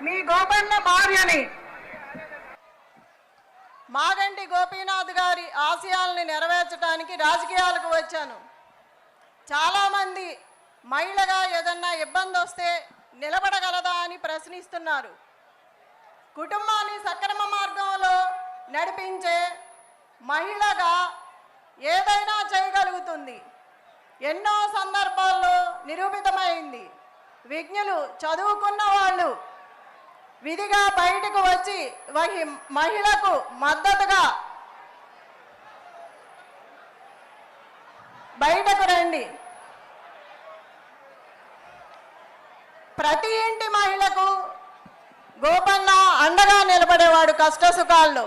మీ గోపన్న భార్యని. మాగంటి గోపీనాథ్ గారి ఆశయాల్ని నెరవేర్చడానికి రాజకీయాలకు వచ్చాను. చాలామంది మహిళగా ఏదన్నా ఇబ్బంది వస్తే నిలబడగలదా అని ప్రశ్నిస్తున్నారు. కుటుంబాన్ని సక్రమ మార్గంలో నడిపించే మహిళగా ఏదైనా చేయగలుగుతుంది. ఎన్నో సందర్భాల్లో నిరూపితమైంది. విజ్ఞులు, చదువుకున్న వాళ్ళు విధిగా బయటకు వచ్చి మహిళకు మద్దతుగా బయటకు రండి. ప్రతి ఇంటి మహిళకు గోపన్న అండగా నిలబడేవాడు కష్టసుఖాల్లో.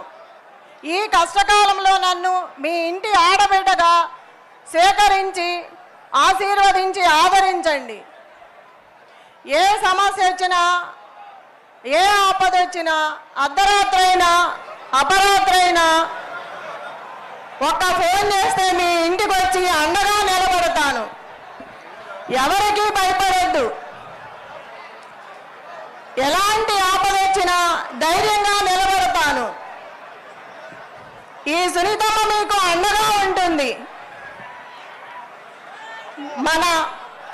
ఈ కష్టకాలంలో నన్ను మీ ఇంటి ఆడబిడ్డగా సేకరించి ఆశీర్వదించి ఆదరించండి. ఏ సమస్య వచ్చినా, ఏ ఆపద వచ్చినా, అర్ధరాత్రైనా అపరాత్రైనా ఒక్క ఫోన్ చేస్తే మీ ఇంటికి వచ్చి అండగా నిలబడతాను. ఎవరికీ భయపడొద్దు. ఎలాంటి ఆపద వచ్చినా ధైర్యంగా నిలబడతాను. ఈ సునీతమ్మ మీకు అండగా ఉంటుంది. మన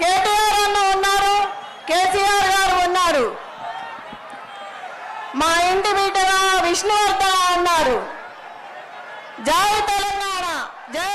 కేటీఆర్ అన్న ఉన్నారు, కేసీఆర్ గారు ఉన్నారు, మా ఇంటి బిడ్డగా విష్ణువర్ధన ఉన్నారు. జై తెలంగాణ, జై